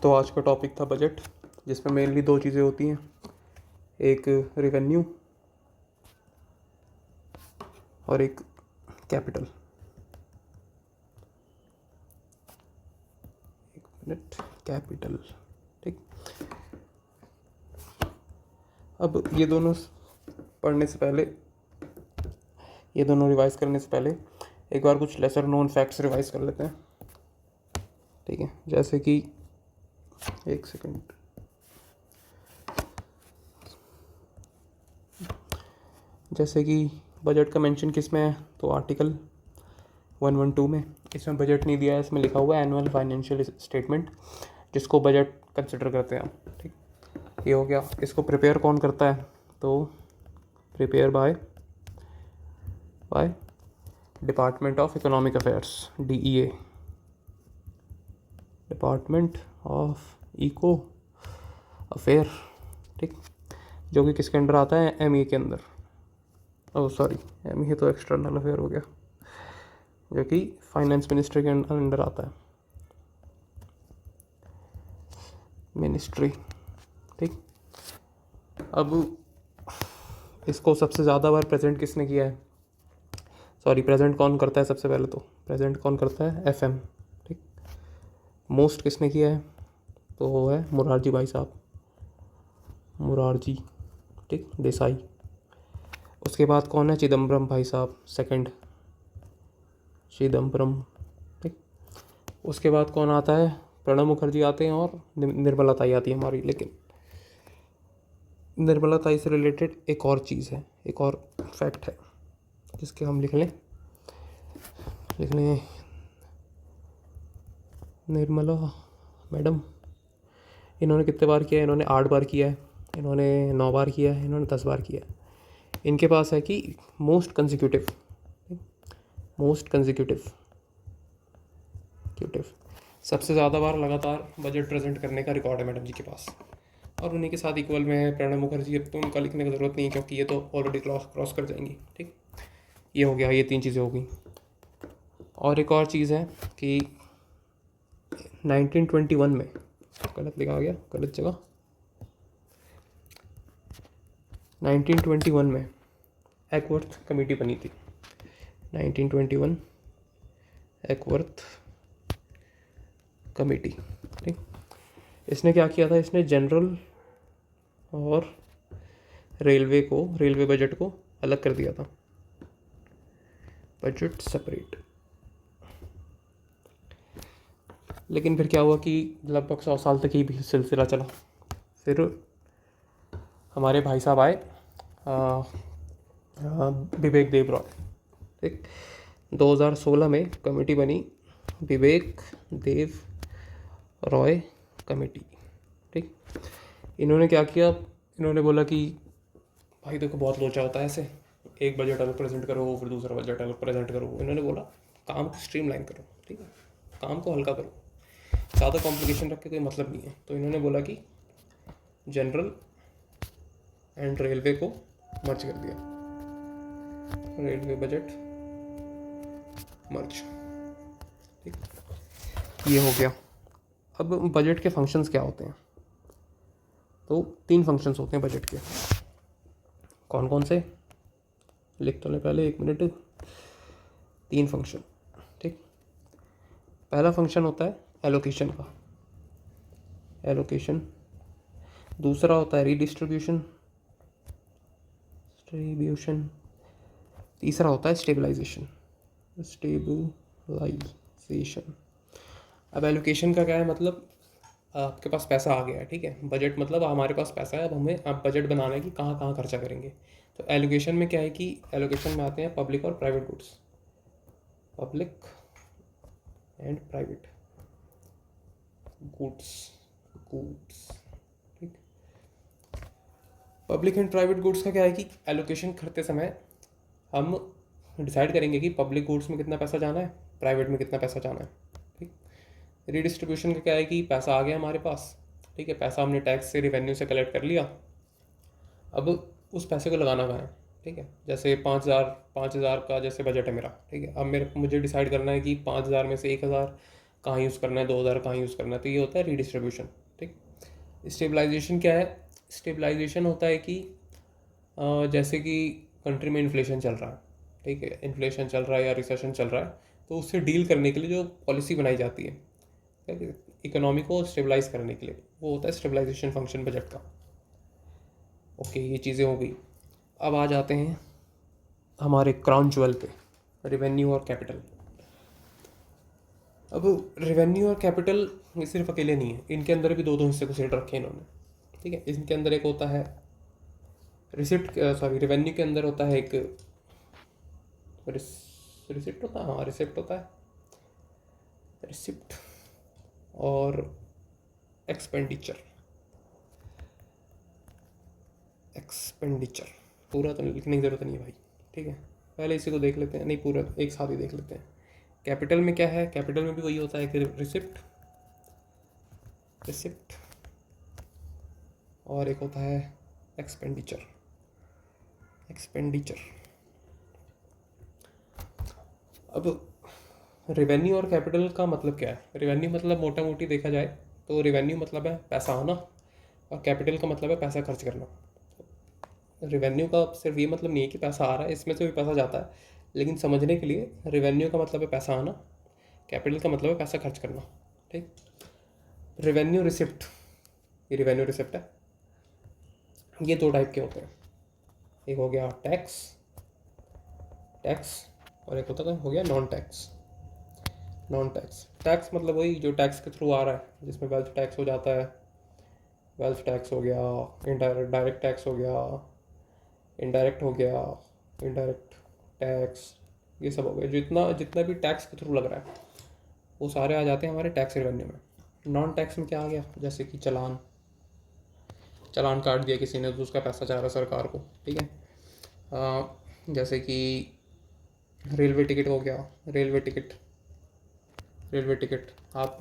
तो आज का टॉपिक था बजट, जिसमें मेनली दो चीज़ें होती हैं, एक रेवेन्यू और एक कैपिटल। एक मिनट, कैपिटल। ठीक, अब ये दोनों पढ़ने से पहले, ये दोनों रिवाइज करने से पहले एक बार कुछ लेसर नोन फैक्ट्स रिवाइज कर लेते हैं। ठीक है, जैसे कि एक सेकंड, जैसे कि बजट का मेंशन किस में है, तो आर्टिकल 112 में। इसमें बजट नहीं दिया है, इसमें लिखा हुआ है एनुअल फाइनेंशियल स्टेटमेंट, जिसको बजट कंसिडर करते हैं हम। ठीक, ये हो गया। इसको प्रिपेयर कौन करता है, तो prepare by department of economic affairs, DEA, department of eco affair. ठीक, जो कि किसके अंडर आता है, ME के अंदर। ओह सॉरी, ME तो एक्सटर्नल अफेयर हो गया, जो कि फाइनेंस मिनिस्ट्री के अंडर आता है, मिनिस्ट्री। ठीक, अब इसको सबसे ज़्यादा बार प्रेजेंट किसने किया है, सॉरी प्रेजेंट कौन करता है, सबसे पहले तो प्रेजेंट कौन करता है, FM। ठीक, मोस्ट किसने किया है, तो वो है मुरारजी भाई साहब, मुरारजी, ठीक, देसाई। उसके बाद कौन है, चिदम्बरम भाई साहब, सेकंड, चिदम्बरम। ठीक, उसके बाद कौन आता है, प्रणब मुखर्जी आते हैं, और निर्मला ताई आती है हमारी। लेकिन निर्मला ताई से रिलेटेड एक और चीज़ है, एक और फैक्ट है, जिसके हम लिख लें। निर्मला मैडम, इन्होंने कितने बार किया है, इन्होंने 8 बार किया है, इन्होंने 9 बार किया है, इन्होंने 10 बार किया है। इनके पास है कि मोस्ट कंसिक्यूटिव सबसे ज़्यादा बार लगातार बजट प्रेजेंट करने का रिकॉर्ड है मैडम जी के पास। और उन्हीं के साथ इक्वल में है प्रणब मुखर्जी। अब तो उनका लिखने की ज़रूरत नहीं है, क्योंकि ये तो ऑलरेडी क्रॉस कर जाएंगी। ठीक, ये हो गया, ये 3 चीज़ें हो गई। और एक और चीज़ है कि 1921 में, गलत लिखा गया, गलत जगह, 1921 में एकवर्थ कमेटी बनी थी। 1921 एकवर्थ कमेटी। ठीक, इसने क्या किया था, इसने जनरल और रेलवे बजट को अलग कर दिया था, बजट सेपरेट। लेकिन फिर क्या हुआ कि लगभग 100 साल तक ही सिलसिला चला। फिर हमारे भाई साहब आए, विवेक देव रॉय। ठीक, 2016 में कमेटी बनी, विवेक देव रॉय कमेटी। ठीक, इन्होंने क्या किया, इन्होंने बोला कि भाई देखो बहुत लोचा होता है ऐसे, एक बजट अलग प्रेजेंट करो, फिर दूसरा बजट अलग प्रेजेंट करो। इन्होंने बोला काम को स्ट्रीमलाइन करो, ठीक है, काम को हल्का करो, ज़्यादा कॉम्प्लिकेशन रख के कोई मतलब नहीं है। तो इन्होंने बोला कि जनरल एंड रेलवे को मर्ज कर दिया, रेलवे बजट मर्ज। ठीक, ये हो गया। अब बजट के फंक्शंस क्या होते हैं, तो 3 फंक्शंस होते हैं बजट के। कौन कौन से, लिख तो ले पहले, 1 मिनट। 3 फंक्शन। ठीक, पहला फंक्शन होता है एलोकेशन का, एलोकेशन। दूसरा होता है डिस्ट्रीब्यूशन। तीसरा होता है स्टेबलाइजेशन। अब एलोकेशन का क्या है, मतलब आपके पास पैसा आ गया है, ठीक है, बजट मतलब हमारे पास पैसा है, अब हमें अब बजट बनाना है कि कहाँ कहाँ खर्चा करेंगे। तो एलोकेशन में क्या है कि एलोकेशन में आते हैं पब्लिक और private goods, public and private goods. ठीक, पब्लिक एंड प्राइवेट गुड्स का क्या है कि एलोकेशन करते समय हम डिसाइड करेंगे कि पब्लिक गुड्स में कितना पैसा जाना है, प्राइवेट में कितना पैसा जाना है। ठीक, रीडिस्ट्रीब्यूशन का क्या है कि पैसा आ गया हमारे पास, ठीक है, पैसा हमने टैक्स से, रेवेन्यू से कलेक्ट कर लिया, अब उस पैसे को लगाना कहाँ है। ठीक है, जैसे 5,000 का जैसे बजट है मेरा, ठीक है, अब मुझे डिसाइड करना है कि 5,000 में से 1,000 कहाँ यूज़ करना है, 2000 कहाँ यूज़ करना है, तो ये होता है रीडिस्ट्रीब्यूशन। ठीक। स्टेबलाइजेशन क्या है? स्टेबलाइजेशन होता है कि जैसे कि कंट्री में इन्फ्लेशन चल रहा है, ठीक है, इन्फ्लेशन चल रहा है या रिसेशन चल रहा है, तो उससे डील करने के लिए जो पॉलिसी बनाई जाती है इकोनॉमी को स्टेबलाइज करने के लिए, वो होता है स्टेबलाइजेशन फंक्शन बजट का। ओके, ये चीज़ें हो गई। अब आ जाते हैं हमारे क्राउन ज्वेल पे, रेवेन्यू और कैपिटल। अब रेवेन्यू और कैपिटल ये सिर्फ अकेले नहीं है, इनके अंदर भी दो दो हिस्से को सेट रखे हैं इन्होंने। ठीक है, इनके अंदर एक होता है रिसिप्ट, सॉरी रेवेन्यू के अंदर होता है एक रिसिप्ट होता है, हाँ रिसिप्ट होता है, रिसिप्ट और एक्सपेंडिचर। एक्सपेंडिचर पूरा तो लिखने की ज़रूरत नहीं है भाई, ठीक है, पहले इसी को देख लेते हैं, नहीं पूरा एक साथ ही देख लेते हैं। कैपिटल में क्या है? कैपिटल में भी वही होता है कि रिसिप्ट, रिसिप्ट और एक होता है एक्सपेंडिचर, एक्सपेंडिचर। अब रेवेन्यू और कैपिटल का मतलब क्या है? रेवेन्यू मतलब मोटा मोटी देखा जाए तो रेवेन्यू मतलब है पैसा आना, और कैपिटल का मतलब है पैसा खर्च करना। रेवेन्यू का सिर्फ ये मतलब नहीं है कि पैसा आ रहा है, इसमें से भी पैसा जाता है, लेकिन समझने के लिए रेवेन्यू का मतलब है पैसा आना, कैपिटल का मतलब है पैसा खर्च करना। ठीक। रेवेन्यू रिसिप्ट, ये रेवेन्यू रिसिप्ट है, ये दो टाइप के होते हैं, एक हो गया टैक्स, टैक्स, और एक होता हो गया non tax. Non tax, tax मतलब वही जो टैक्स के थ्रू आ रहा है, जिसमें वेल्थ टैक्स हो जाता है, वेल्थ टैक्स हो गया, इनडायरेक्ट डायरेक्ट टैक्स हो गया, इनडायरेक्ट हो गया, इनडायरेक्ट टैक्स, ये सब हो गया, जितना जितना भी टैक्स के थ्रू लग रहा है वो सारे आ जाते हैं हमारे टैक्स रेवेन्यू में। नॉन टैक्स में क्या आ गया? जैसे कि चलान, चलान काट दिया किसी ने तो उसका पैसा जा रहा है सरकार को। ठीक है, जैसे कि रेलवे टिकट हो गया, रेलवे टिकट, रेलवे टिकट आप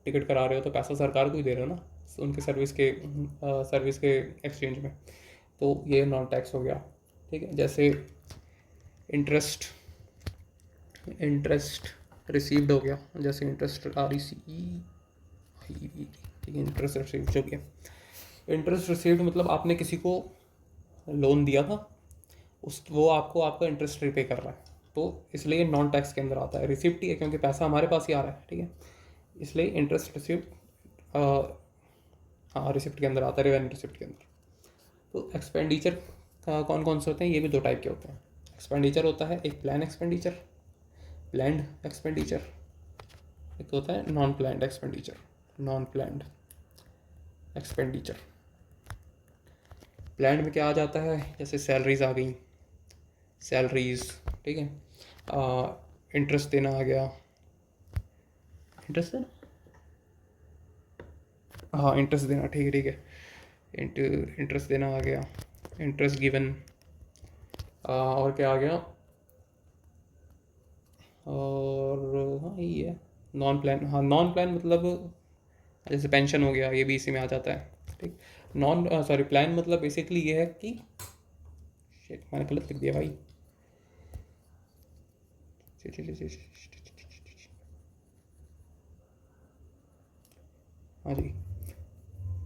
टिकट करा रहे हो तो पैसा सरकार को ही दे रहे हो ना, उनके सर्विस के एक्सचेंज में, तो ये नॉन टैक्स हो गया। ठीक है, जैसे इंटरेस्ट, इंटरेस्ट रिसीव्ड हो गया, जैसे इंटरेस्ट REC, ठीक है, इंटरेस्ट रिसीव्ड हो गया। इंटरेस्ट रिसीव्ड मतलब आपने किसी को लोन दिया था, वो आपको आपका इंटरेस्ट रिपे कर रहा है, तो इसलिए नॉन टैक्स के अंदर आता है। रिसिप्ट ही है क्योंकि पैसा हमारे पास ही आ रहा है, ठीक है, इसलिए इंटरेस्ट रिसिप्ट हाँ रिसिप्ट के अंदर आता है, रेवेन्यू रिसिप्ट के अंदर। तो एक्सपेंडिचर का कौन कौन से होते हैं? ये भी दो टाइप के होते हैं। एक्सपेंडिचर होता है एक प्लान एक्सपेंडिचर, प्लैंड एक्सपेंडिचर, एक होता है non planned expenditure, non planned expenditure. Plan में क्या आ जाता है? जैसे सैलरीज आ गई, सैलरीज, ठीक है, इंटरेस्ट देना आ गया, इंटरेस्ट देना, हाँ इंटरेस्ट देना, ठीक है ठीक है, इंटरेस्ट देना आ गया, इंटरेस्ट गिवन, और क्या आ गया, और हाँ यही है नॉन प्लान। हाँ नॉन प्लान मतलब जैसे पेंशन हो गया, ये भी इसी में आ जाता है। ठीक। नॉन सॉरी प्लान मतलब बेसिकली ये है कि शिट मैंने गलत लिख दिया भाई, हाँ जी,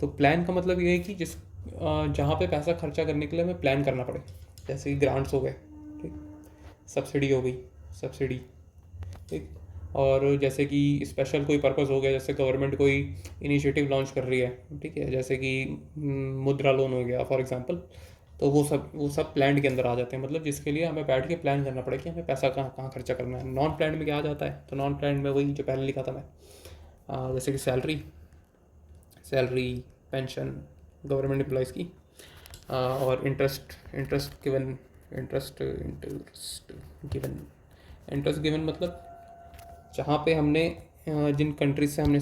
तो प्लान का मतलब ये है कि जहाँ पे पैसा खर्चा करने के लिए हमें प्लान करना पड़े, जैसे कि ग्रांट्स हो गए, ठीक, सब्सिडी हो गई, सब्सिडी, ठीक, और जैसे कि स्पेशल कोई पर्पज़ हो गया, जैसे गवर्नमेंट कोई इनिशिएटिव लॉन्च कर रही है, ठीक है, जैसे कि मुद्रा लोन हो गया फॉर एग्जांपल, तो वो सब प्लान के अंदर आ जाते हैं, मतलब जिसके लिए हमें बैठ के प्लान करना पड़े कि हमें पैसा कहाँ कहाँ खर्चा करना है। नॉन प्लान में क्या आ जाता है? तो नॉन प्लान में वही जो पहले लिखा था मैं, जैसे कि salary, salary, pension government employees की, और interest, interest given, interest given, interest given मतलब जहाँ पे हमने जिन कंट्रीज से हमने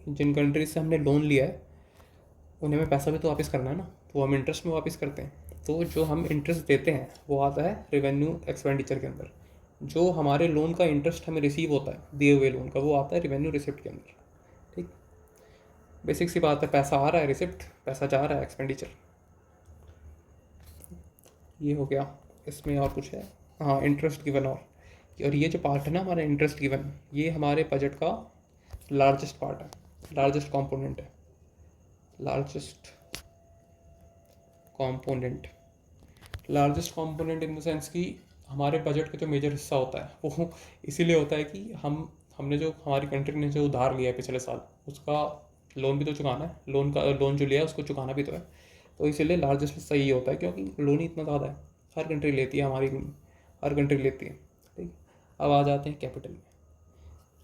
जिन कंट्रीज से हमने लोन लिया है उन्हें हमें पैसा भी तो वापस करना है ना, तो हम इंटरेस्ट में वापस करते हैं, तो जो हम इंटरेस्ट देते हैं वो आता है रेवेन्यू एक्सपेंडिचर के अंदर। जो हमारे लोन का इंटरेस्ट हमें रिसीव होता है दिए हुए लोन का, वो आता है रेवेन्यू रिसिप्ट के अंदर। ठीक, बेसिक सी बात है, पैसा आ रहा है रिसिप्ट, पैसा जा रहा है एक्सपेंडिचर, ये हो गया। इसमें और कुछ है? हाँ इंटरेस्ट गिवन, और ये जो पार्ट है ना हमारा इंटरेस्ट गिवन, ये हमारे बजट का लार्जेस्ट पार्ट है, लार्जेस्ट कंपोनेंट है, largest component, largest component in the sense कि हमारे बजट का जो मेजर हिस्सा होता है वो इसीलिए होता है कि हमने जो हमारी कंट्री ने जो उधार लिया है पिछले साल, उसका लोन भी तो चुकाना है, लोन जो लिया है उसको चुकाना भी तो है। तो इसीलिए लार्जेस्ट हिस्सा ये होता है, क्योंकि लोन ही इतना ज़्यादा है, हर कंट्री लेती है, हमारी हर कंट्री लेती है। ठीक, अब आ जाते हैं कैपिटल में।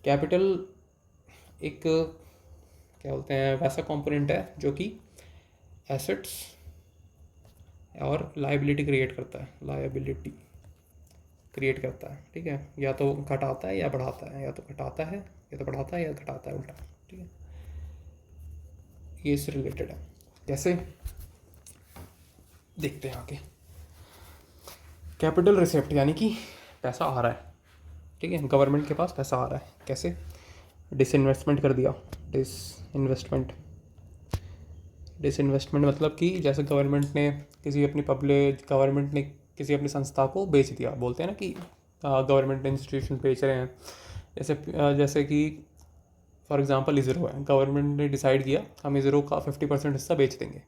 कैपिटल एक क्या बोलते हैं, वैसा कंपोनेंट है जो कि एसेट्स और लायबिलिटी क्रिएट करता है, लायबिलिटी क्रिएट करता है। ठीक है, या तो घटाता है या बढ़ाता है, या तो घटाता है या तो बढ़ाता है या घटाता है, उल्टा। ठीक है, ये इससे रिलेटेड है। कैसे, देखते हैं आगे। कैपिटल रिसिप्ट यानी कि पैसा आ रहा है, ठीक है, गवर्नमेंट के पास पैसा आ रहा है। कैसे, डिसइन्वेस्टमेंट कर दिया, डिसइन्वेस्टमेंट मतलब कि जैसे गवर्नमेंट ने किसी अपनी संस्था को बेच दिया, बोलते हैं ना कि गवर्नमेंट इंस्टीट्यूशन बेच रहे हैं। जैसे कि फॉर एग्जांपल इजरो है, गवर्नमेंट ने डिसाइड किया हम इजरो का 50% हिस्सा बेच देंगे।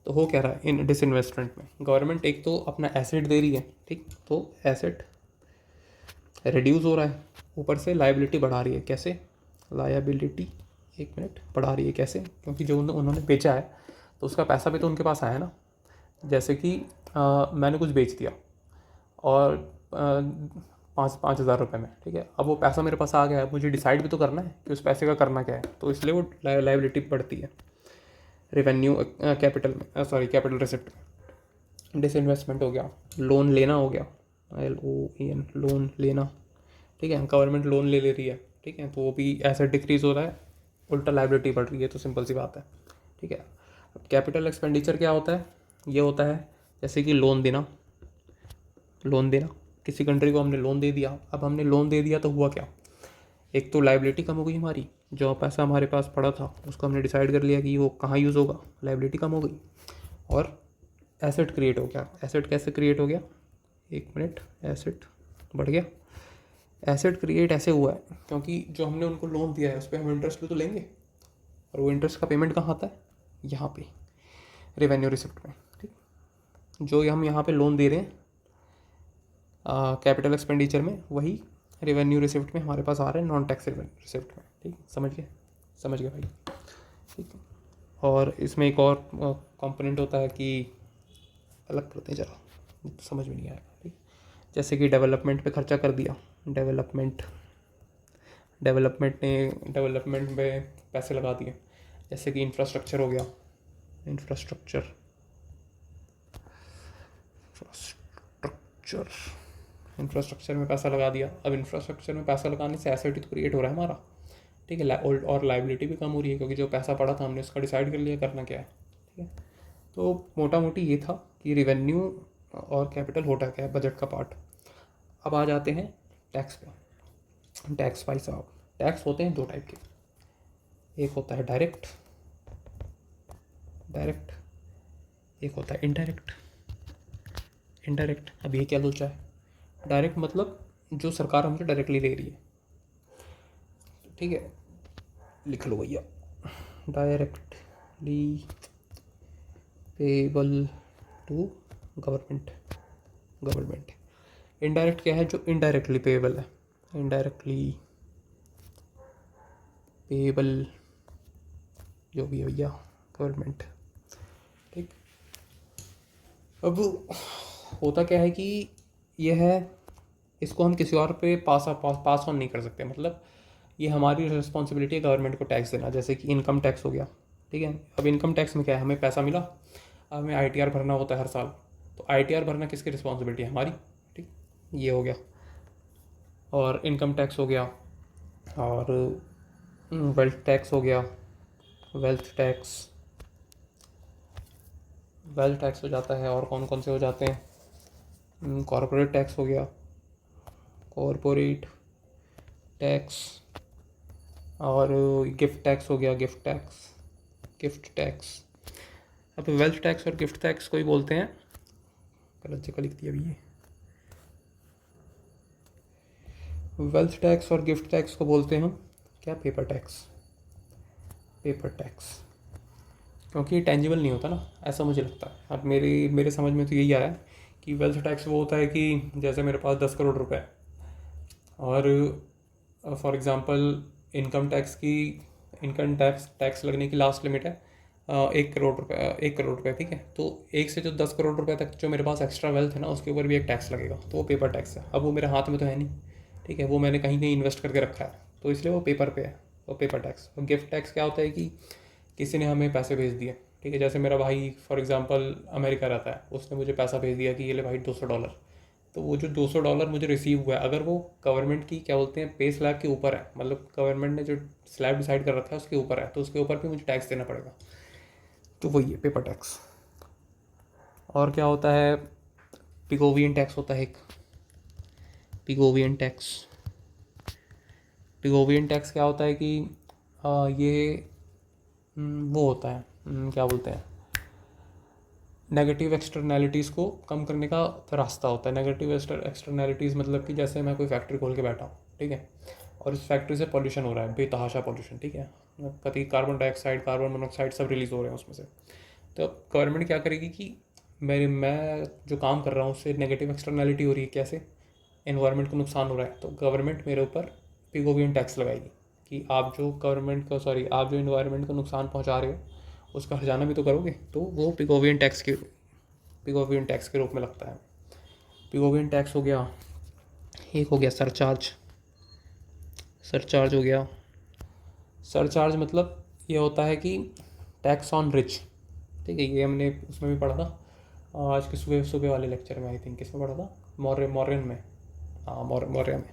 तो हो क्या रहा है इन डिसइन्वेस्टमेंट में, गवर्नमेंट एक तो अपना एसेट दे रही है, ठीक, तो एसेट रिड्यूस हो रहा है, ऊपर से लायबिलिटी बढ़ा रही है। कैसे, लायबिलिटी एक मिनट बढ़ा रही है, कैसे, क्योंकि जो उन्होंने बेचा है तो उसका पैसा भी तो उनके पास आया ना। जैसे कि मैंने कुछ बेच दिया और 5,000 रुपये में, ठीक है, अब वो पैसा मेरे पास आ गया है, मुझे डिसाइड भी तो करना है कि उस पैसे का करना क्या है, तो इसलिए वो लायबिलिटी बढ़ती है रेवेन्यू कैपिटल में, सॉरी कैपिटल रिसिप्ट में। डिसइन्वेस्टमेंट हो गया, लोन लेना हो गया, LOAN, लोन लेना, ठीक है, गवर्नमेंट लोन ले रही है, ठीक है, तो वो भी एसेट डिक्रीज हो रहा है, उल्टा लायबिलिटी बढ़ रही है, तो सिंपल सी बात है। ठीक है, अब कैपिटल एक्सपेंडिचर क्या होता है, ये होता है जैसे कि लोन देना, किसी कंट्री को हमने लोन दे दिया। अब हमने लोन दे दिया तो हुआ क्या, एक तो लायबिलिटी कम हो गई हमारी, जो पैसा हमारे पास पड़ा था उसको हमने डिसाइड कर लिया कि वो कहाँ यूज़ होगा, लायबिलिटी कम हो गई, और एसेट क्रिएट हो गया। एसेट कैसे क्रिएट हो गया, एक मिनट, एसेट बढ़ गया। एसेट क्रिएट ऐसे हुआ है क्योंकि जो हमने उनको लोन दिया है उस पर हम इंटरेस्ट भी तो लेंगे, और वो इंटरेस्ट का पेमेंट कहाँ आता है, यहाँ पे रेवेन्यू रिसिप्ट में। ठीक, जो हम यहाँ पे लोन दे रहे हैं कैपिटल एक्सपेंडिचर में, वही रेवेन्यू रिसिप्ट में हमारे पास आ रहा है, नॉन टैक्स रेवेन्यू रिसिप्ट में। ठीक, समझ गए भाई। ठीक है, और इसमें एक और कंपोनेंट होता है कि अलग करते हैं जरा, समझ में नहीं आएगा। ठीक, जैसे कि डेवलपमेंट पे खर्चा कर दिया, डेवलपमेंट में पैसे लगा दिए, जैसे कि इंफ्रास्ट्रक्चर हो गया, इंफ्रास्ट्रक्चर में पैसा लगा दिया। अब इंफ्रास्ट्रक्चर में पैसा लगाने से एसेट ही तो क्रिएट हो रहा है हमारा, ठीक है, और लायबिलिटी भी कम हो रही है, क्योंकि जो पैसा पड़ा था हमने उसका डिसाइड कर लिया करना क्या है। ठीक है, तो मोटा मोटी ये था कि रिवेन्यू और कैपिटल होता क्या है, बजट का पार्ट। अब आ जाते हैं टैक्स पे। टैक्स भाई साहब, टैक्स होते हैं दो टाइप के, एक होता है डायरेक्ट, एक होता है इनडायरेक्ट। अब ये क्या सोचा है, डायरेक्ट मतलब जो सरकार हमसे डायरेक्टली ले रही है, ठीक है, लिख लो भैया, directly payable to government. Indirect क्या है, जो इनडायरेक्टली पेबल है, इनडायरेक्टली पेबल जो भी है भैया, गवर्नमेंट। ठीक, अब होता क्या है कि यह है, इसको हम किसी और पे पास ऑन नहीं कर सकते, मतलब ये हमारी रिस्पॉन्सिबिलिटी है गवर्नमेंट को टैक्स देना। जैसे कि इनकम टैक्स हो गया, ठीक है, अब इनकम टैक्स में क्या है, हमें पैसा मिला, अब हमें ITR भरना होता है हर साल, तो ITR भरना किसकी रिस्पॉन्सिबिलिटी है, हमारी। ठीक, ये हो गया, और इनकम टैक्स हो गया, और वेल्थ टैक्स हो गया, वेल्थ टैक्स हो जाता है, और कौन कौन से हो जाते हैं, कॉरपोरेट टैक्स हो गया, कॉरपोरेट टैक्स, और गिफ्ट टैक्स हो गया, गिफ्ट टैक्स। अब वेल्थ टैक्स और गिफ्ट टैक्स को ही बोलते हैं, गलत जगह लिख दिया अभी ये, वेल्थ टैक्स और गिफ्ट टैक्स को बोलते हैं हम क्या, पेपर टैक्स। पेपर टैक्स, क्योंकि ये टेंजिबल नहीं होता ना, ऐसा मुझे लगता है। अब मेरे समझ में तो यही आया है कि वेल्थ टैक्स वो होता है कि जैसे मेरे पास 10 करोड़ रुपए है और फॉर एग्ज़ाम्पल इनकम टैक्स लगने की लास्ट लिमिट है 1 करोड़ रुपए, 1 करोड़ रुपए, ठीक है। तो एक से जो 10 करोड़ रुपए तक जो मेरे पास एक्स्ट्रा वेल्थ है ना, उसके ऊपर भी एक टैक्स लगेगा, तो वो पेपर टैक्स है। अब वो मेरे हाथ में तो है नहीं, ठीक है, वो मैंने कहीं कहीं इन्वेस्ट करके रखा है, तो इसलिए वो पेपर पे है, वो पेपर टैक्स। और गिफ्ट टैक्स क्या होता है कि किसी ने हमें पैसे भेज दिए, ठीक है, जैसे मेरा भाई फॉर एग्जांपल अमेरिका रहता है, उसने मुझे पैसा भेज दिया कि ये ले भाई $200, तो वो जो $200 मुझे रिसीव हुआ है, अगर वो गवर्नमेंट की क्या बोलते हैं पे स्लैब के ऊपर है, मतलब गवर्नमेंट ने जो स्लैब डिसाइड कर रखा है उसके ऊपर है, तो उसके ऊपर भी मुझे टैक्स देना पड़ेगा, तो वही है पेपर टैक्स। और क्या होता है, पिगोवियन टैक्स होता है एक, पिगोवियन टैक्स। पिगोवियन टैक्स क्या होता है कि ये वो होता है, क्या बोलते हैं, नेगेटिव एक्सटर्नैलिटीज़ को कम करने का रास्ता होता है। नेगेटिव एक्सटर्नैलिटीज़ मतलब कि जैसे मैं कोई फैक्ट्री खोल के बैठा हूँ, ठीक है, और इस फैक्ट्री से पॉल्यूशन हो रहा है, बेतहाशा पॉल्यूशन, ठीक है, कभी कार्बन डाइऑक्साइड, कार्बन मोनोऑक्साइड सब रिलीज़ हो रहे हैं उसमें से। तो गवर्नमेंट क्या करेगी कि मैं जो काम कर रहा हूँ उससे नेगेटिव एक्सटर्नैलिटी हो रही है, कैसे, एनवायरनमेंट को नुकसान हो रहा है, तो गवर्नमेंट मेरे ऊपर पिगोवियन टैक्स लगाएगी कि आप जो इन्वायरमेंट को नुकसान पहुँचा रहे हो उसका हर्जाना भी तो करोगे, तो वो पिगोवियन टैक्स के रूप में लगता है। पिगोवियन टैक्स हो गया, एक हो गया सरचार्ज। सरचार्ज हो गया, सरचार्ज मतलब ये होता है कि टैक्स ऑन रिच, ठीक है, ये हमने उसमें भी पढ़ा था आज के सुबह सुबह वाले लेक्चर में, आई थिंक किसमें पढ़ा था, मौर्यन में, हाँ मौर्य में,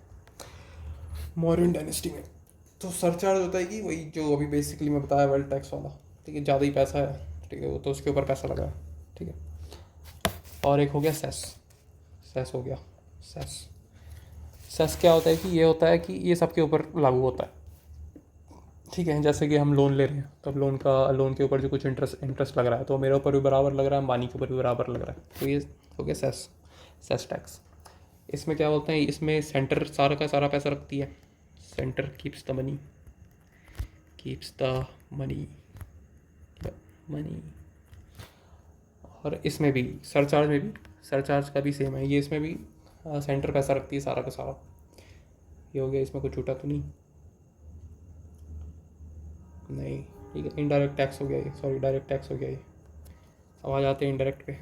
मौर्यन डायनेस्टी में। तो सरचार्ज होता है कि वही जो अभी बेसिकली मैं बताया वेल्थ टैक्स वाला, ठीक है, ज़्यादा ही पैसा है, ठीक है, वो तो उसके ऊपर पैसा लगा है, ठीक है। और एक हो गया सेस। सेस हो गया, सेस। सेस क्या होता है कि ये होता है कि ये सबके ऊपर लागू होता है, ठीक है, जैसे कि हम लोन ले रहे हैं, तब लोन के ऊपर जो कुछ इंटरेस्ट लग रहा है, तो मेरे ऊपर भी बराबर लग रहा है, अंबानी के ऊपर भी बराबर लग रहा है, तो ये हो गया सेस, सेस टैक्स। इसमें क्या बोलते हैं, इसमें सेंटर सारा का सारा पैसा रखती है, centre keeps the money, keeps the money, money. और इसमें भी सरचार्ज का भी सेम है, ये इसमें भी सेंटर पैसा रखती है सारा का सारा। ये हो गया, इसमें कुछ छूटा तो नहीं, ठीक है। इनडायरेक्ट टैक्स हो गया ये, सॉरी डायरेक्ट टैक्स हो गया ये। अब आ जाते हैं इनडायरेक्ट पे।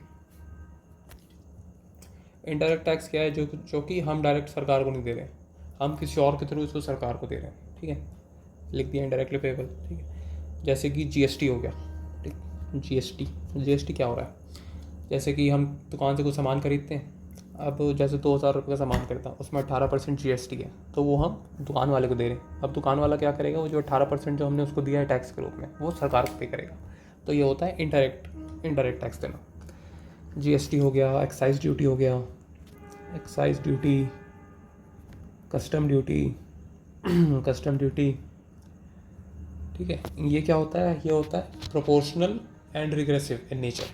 इनडायरेक्ट टैक्स क्या है, जो कि हम डायरेक्ट सरकार को नहीं दे रहे, हम किसी और के थ्रू इसको सरकार को दे रहे हैं, ठीक है, लिख दिया इनडायरेक्टली पेबल, ठीक है। जैसे कि जीएसटी हो गया, ठीक, जीएसटी क्या हो रहा है, जैसे कि हम दुकान से कुछ सामान खरीदते हैं, अब जैसे 2,000 रुपये का सामान खरीदा, उसमें 18% जीएसटी है, तो वो हम दुकान वाले को दे रहे हैं। अब दुकान वाला क्या करेगा, वो जो 18% जो हमने उसको दिया है टैक्स के रूप में, वो सरकार को पे करेगा, तो ये होता है इनडायरेक्ट टैक्स देना। जीएसटी हो गया, एक्साइज ड्यूटी हो गया, excise duty, custom duty, custom duty, ठीक है। ये क्या होता है, ये होता है proportional and regressive in nature,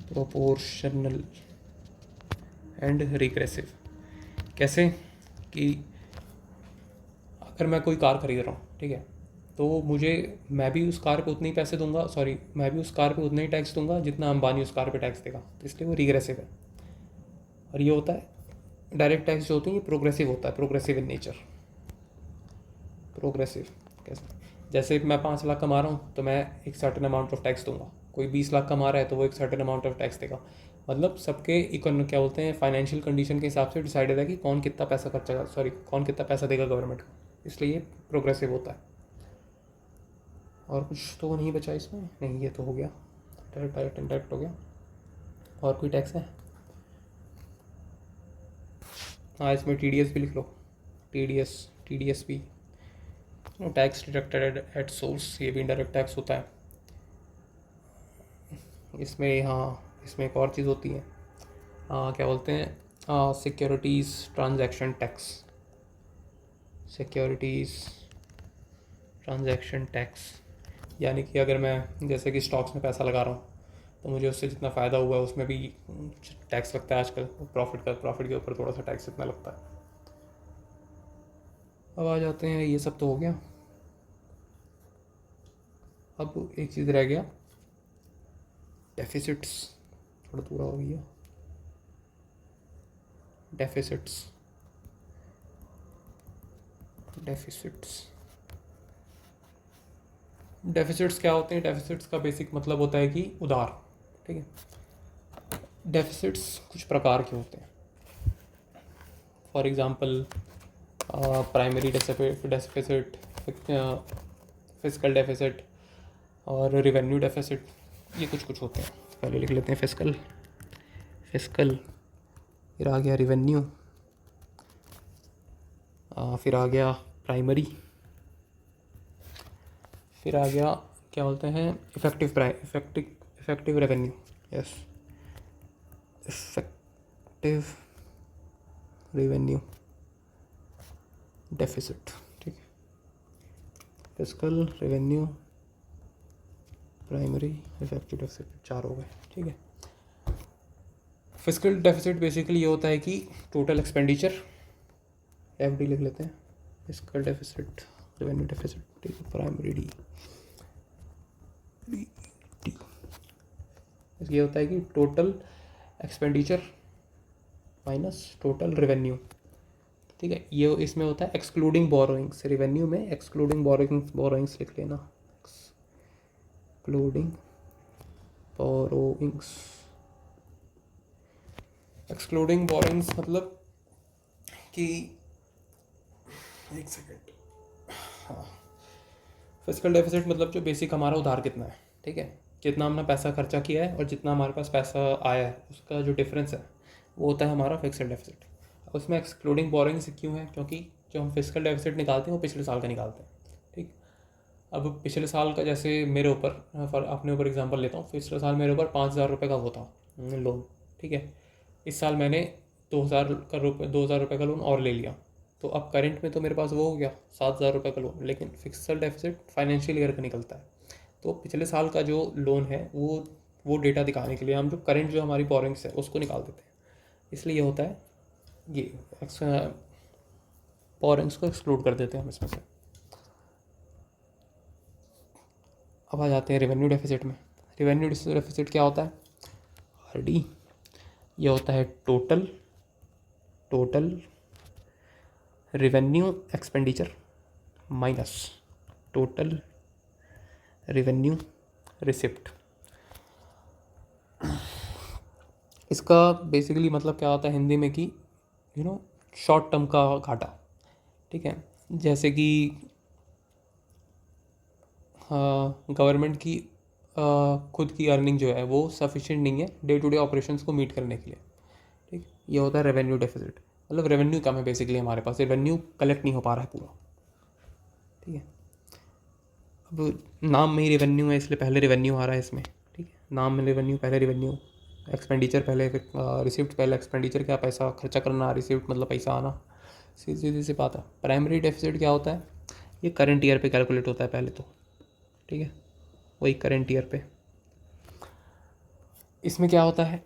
proportional and regressive. कैसे कि अगर मैं कोई कार खरीद रहा हूँ, ठीक है, तो मैं भी उस कार पे उतने ही पैसे दूंगा, मैं भी उस कार पे उतना ही टैक्स दूंगा जितना अंबानी उस कार पे टैक्स देगा, तो इसलिए वो रिग्रेसिव है। और ये होता है डायरेक्ट टैक्स जो होती है, ये प्रोग्रेसिव होता है, प्रोग्रेसिव इन नेचर। प्रोग्रेसिव कैसे, जैसे मैं 5 लाख कमा रहा हूँ तो मैं एक सर्टेन अमाउंट ऑफ टैक्स दूंगा, कोई 20 लाख कमा रहा है तो वो एक सर्टेन अमाउंट ऑफ टैक्स देगा, मतलब सबके क्या बोलते हैं, फाइनेंशियल कंडीशन के हिसाब से डिसाइडेड है कि कौन कितना पैसा खर्चा, कौन कितना पैसा देगा गवर्नमेंट को, इसलिए ये प्रोग्रेसिव होता है। और कुछ तो नहीं बचा इसमें, नहीं ये तो हो गया, डायरेक्ट इनडायरेक्ट हो गया। और कोई टैक्स है, हाँ इसमें टीडीएस भी लिख लो, टीडीएस भी, टैक्स डिडक्टेड एट सोर्स, ये भी इनडायरेक्ट टैक्स होता है। इसमें हाँ, इसमें एक और चीज़ होती है, क्या बोलते हैं, securities transaction tax, securities transaction tax, यानी कि अगर मैं जैसे कि स्टॉक्स में पैसा लगा रहा हूँ, तो मुझे उससे जितना फ़ायदा हुआ है उसमें भी टैक्स लगता है आजकल, प्रॉफिट के ऊपर थोड़ा सा टैक्स इतना लगता है। अब आ जाते हैं, ये सब तो हो गया, अब एक चीज़ रह गया, डेफिसिट्स, थोड़ा पूरा हो गया, डेफिसिट्स क्या होते हैं? डेफिसिट्स का बेसिक मतलब होता है कि उधार, ठीक है। डेफिसिट्स कुछ प्रकार के होते हैं, for example primary deficit, physical deficit और रिवेन्यू डेफिसिट, ये कुछ होते हैं। पहले लिख लेते हैं फिजिकल, फिर आ गया रिवेन्यू, फिर आ गया प्राइमरी, फिर आ गया क्या बोलते हैं effective revenue, yes, effective revenue deficit, ठीक है। Physical, revenue, primary, effective deficit, 4 हो गए, ठीक है। फिजिकल डेफिसिट बेसिकली ये होता है कि टोटल एक्सपेंडिचर, एफडी लिख लेते हैं, फिजिकल डेफिसिट, रेवेन्यू डेफिसिट, ठीक है, प्राइमरी डी, ये होता है कि total expenditure minus total revenue, ठीक है। ये इसमें होता है एक्सक्लूडिंग बोरोइंग्स, रेवेन्यू में एक्सक्लूडिंग बोरोइंग्स लिख लेना, एक्सक्लूडिंग बोरोइंग्स। एक्सक्लूडिंग बोरोइंग्स मतलब कि, एक सेकेंड, हाँ, फिजिकल डेफिसिट मतलब जो बेसिक हमारा उधार कितना है, ठीक है, जितना हमने पैसा खर्चा किया है और जितना हमारे पास पैसा आया है उसका जो डिफरेंस है वो होता है हमारा फिजिकल डेफिसिट। अब उसमें एक्सक्लूडिंग बोरोइंग्स क्यों है? क्योंकि जो हम फिजिकल डेफिसिट निकालते हैं वो पिछले साल का निकालते हैं, ठीक। अब पिछले साल का, जैसे मेरे ऊपर, अपने ऊपर एग्जांपल लेता हूँ, पिछले साल मेरे ऊपर 5,000 रुपये का वो था लोन, ठीक है। इस साल मैंने 2,000 रुपये का लोन और ले लिया, तो अब करंट में तो मेरे पास वो हो गया 7,000 रुपये का लोन, लेकिन फिक्सल डेफिसिट फाइनेंशियल ईयर का निकलता है। तो पिछले साल का जो लोन है वो डेटा दिखाने के लिए हम जो करंट जो हमारी बोरिंग्स है उसको निकाल देते हैं, इसलिए ये होता है, ये बोरिंग्स को एक्सक्लूड कर देते हैं हम इसमें से। अब आ जाते हैं रेवेन्यू डेफिसिट में। रेवेन्यू डेफिसिट क्या होता है? आरडी, ये होता है total revenue expenditure minus total revenue receipt. इसका बेसिकली मतलब क्या होता है हिंदी में कि शॉर्ट टर्म का घाटा, ठीक है। जैसे कि गवर्नमेंट की खुद की अर्निंग जो है वो सफिशिएंट नहीं है डे टू डे ऑपरेशंस को मीट करने के लिए, ठीक। ये होता है रेवेन्यू डेफिसिट, मतलब रेवेन्यू कम है बेसिकली हमारे पास, रेवेन्यू कलेक्ट नहीं हो पा रहा है पूरा, ठीक है। अब नाम में ही रेवेन्यू है इसलिए पहले रेवेन्यू आ रहा है इसमें, ठीक है। नाम में रेवेन्यू, पहले रेवेन्यू, एक्सपेंडिचर पहले, रिसिप्ट पहले, एक्सपेंडिचर क्या, पैसा खर्चा करना, रिसिप्ट मतलब पैसा आना, सीधी सी बात है। प्राइमरी डेफिसिट क्या होता है? ये करंट ईयर पे कैलकुलेट होता है पहले तो, ठीक है, वही करंट ईयर पे। इसमें क्या होता है?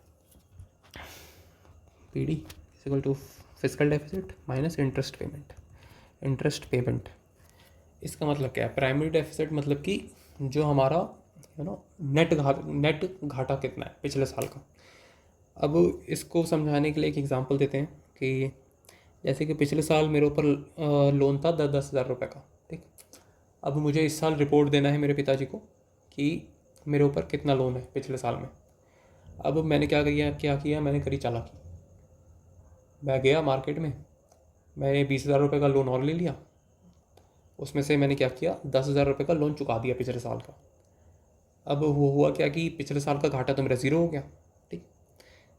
PD equal to fiscal deficit minus interest payment. इसका मतलब क्या है? प्राइमरी डेफिसिट मतलब कि जो हमारा नेट घाटा कितना है पिछले साल का। अब इसको समझाने के लिए एक एग्जांपल देते हैं कि जैसे कि पिछले साल मेरे ऊपर लोन था 10,000 रुपये का, ठीक। अब मुझे इस साल रिपोर्ट देना है मेरे पिताजी को कि मेरे ऊपर कितना लोन है पिछले साल में। अब मैंने क्या किया, मैंने करी चालाकी, मैं गया मार्केट में, मैंने 20,000 रुपये का लोन और ले लिया, उसमें से मैंने क्या किया, 10,000 रुपये का लोन चुका दिया पिछले साल का। अब वो हुआ क्या कि पिछले साल का घाटा तो मेरा ज़ीरो हो गया, ठीक।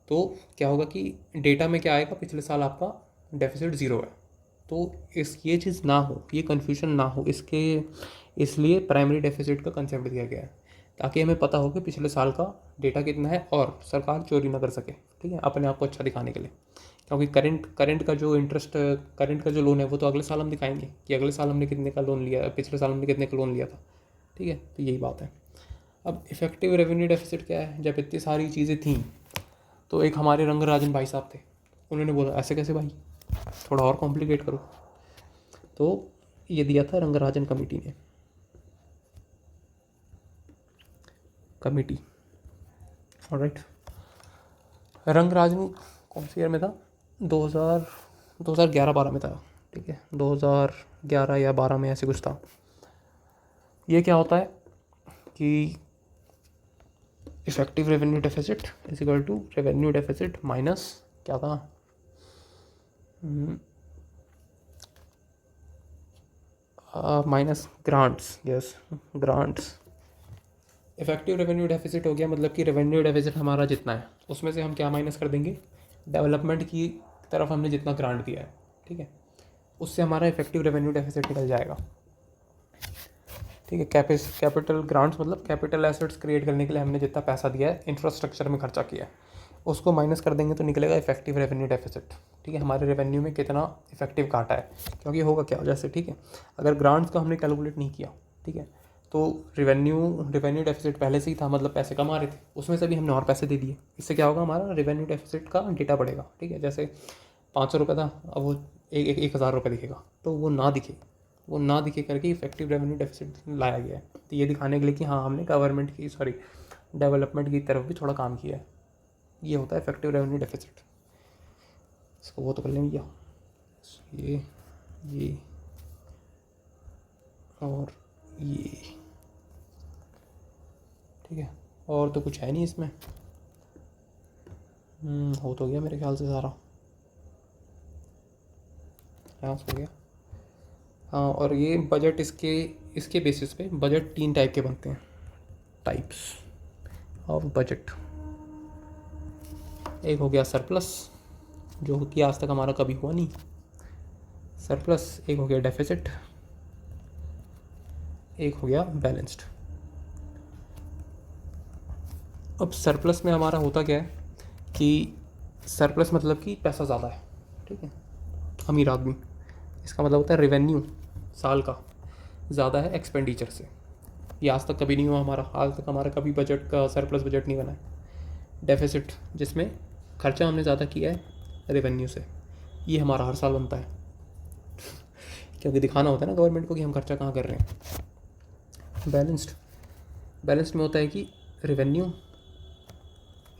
तो क्या होगा कि डेटा में क्या आएगा, पिछले साल आपका डेफिसिट ज़ीरो है। तो ये चीज़ ना हो, ये कन्फ्यूजन ना हो, इसलिए प्राइमरी डेफिसिट का कंसेप्ट दिया गया है, ताकि हमें पता हो कि पिछले साल का डेटा कितना है और सरकार चोरी ना कर सके, ठीक है, अपने आप को अच्छा दिखाने के लिए। क्योंकि करंट का जो लोन है वो तो अगले साल हम दिखाएंगे कि अगले साल हमने कितने का लोन लिया, पिछले साल हमने कितने का लोन लिया था, ठीक है। तो यही बात है। अब इफेक्टिव रेवेन्यू डेफिसिट क्या है? जब इतनी सारी चीज़ें थीं तो एक हमारे रंगराजन भाई साहब थे, उन्होंने बोला ऐसे कैसे भाई, थोड़ा और कॉम्प्लिकेट करो। तो ये दिया था रंगराजन कमेटी ने, कमिटी। ऑलराइट, रंग राजनी कौन सी ईयर में था? 2011-12 में था, ठीक है, 2011 या 12 में ऐसे कुछ था। ये क्या होता है कि effective revenue deficit is equal to revenue deficit minus क्या था, minus grants, yes grants. Effective revenue deficit हो गया मतलब कि रेवेन्यू डेफिसिट हमारा जितना है उसमें से हम क्या माइनस कर देंगे, डेवलपमेंट की तरफ हमने जितना ग्रांट दिया है, ठीक है, उससे हमारा इफेक्टिव रेवेन्यू डेफिसिट निकल जाएगा, ठीक है। कैपिटल ग्रांट्स मतलब कैपिटल एसेट्स क्रिएट करने के लिए हमने जितना पैसा दिया है, इंफ्रास्ट्रक्चर में खर्चा किया है, उसको माइनस कर देंगे तो निकलेगा इफेक्टिव रेवेन्यू डेफिसिट, ठीक है। हमारे रेवेन्यू में कितना इफेक्टिव काटा है, क्योंकि होगा क्या जैसे, ठीक है, अगर ग्रांट्स का हमने कैलकुलेट नहीं किया, ठीक है, तो रेवेन्यू डेफिसिट पहले से ही था, मतलब पैसे कमा रहे थे, उसमें से भी हमने और पैसे दे दिए, इससे क्या होगा, हमारा रेवेन्यू डेफिसिट का डेटा बढ़ेगा, ठीक है। जैसे 500 रुपये था, अब वो 1,000 रुपये दिखेगा, तो वो ना दिखे करके इफेक्टिव रेवेन्यू डेफिसिट लाया गया है, तो ये दिखाने के लिए कि हाँ हमने डेवलपमेंट की तरफ भी थोड़ा काम किया है। ये होता है इफेक्टिव रेवेन्यू डेफिसिट। इसको वो तो कर लेंगे क्या, ये और ये, ठीक है, और तो कुछ है नहीं इसमें। हो तो गया मेरे ख्याल से सारा, यहाँ हो गया। हाँ, और ये बजट इसके बेसिस पे बजट 3 टाइप के बनते हैं, टाइप्स ऑफ बजट। एक हो गया सरप्लस, जो कि आज तक हमारा कभी हुआ नहीं, सरप्लस। एक हो गया डेफिसिट, एक हो गया बैलेंस्ड। अब सरप्लस में हमारा होता क्या है कि सरप्लस मतलब कि पैसा ज़्यादा है, ठीक है, अमीर आदमी, इसका मतलब होता है रेवेन्यू साल का ज़्यादा है एक्सपेंडिचर से। ये आज तक कभी नहीं हुआ हमारा, आज तक हमारा कभी बजट का सरप्लस बजट नहीं बना है। डेफिसिट जिसमें खर्चा हमने ज़्यादा किया है रेवेन्यू से, ये हमारा हर साल बनता है, क्योंकि दिखाना होता है ना गवर्नमेंट को कि हम खर्चा कहाँ कर रहे हैं। बैलेंस्ड में होता है कि रेवेन्यू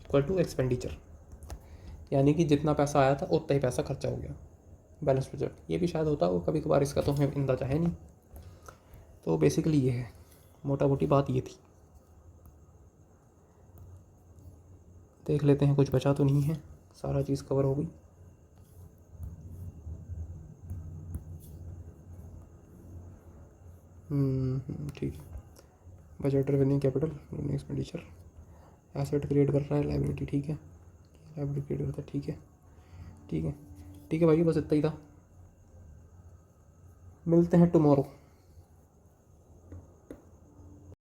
इक्वल टू एक्सपेंडिचर, यानी कि जितना पैसा आया था उतना ही पैसा खर्चा हो गया, बैलेंस बजट। ये भी शायद होता हो कभी कभार, इसका तो हमें अंदाजा है नहीं। तो बेसिकली ये है, मोटा मोटी बात ये थी। देख लेते हैं कुछ बचा तो नहीं है, सारा चीज़ कवर हो गई। ठीक है, budget, revenue, capital, expenditure, asset create कर रहा है, लाइबिलिटी, ठीक है, लाइबिलिटी क्रिएट करता है, ठीक है, ठीक है, ठीक है भाई, बस इतना ही था। मिलते हैं टुमारो।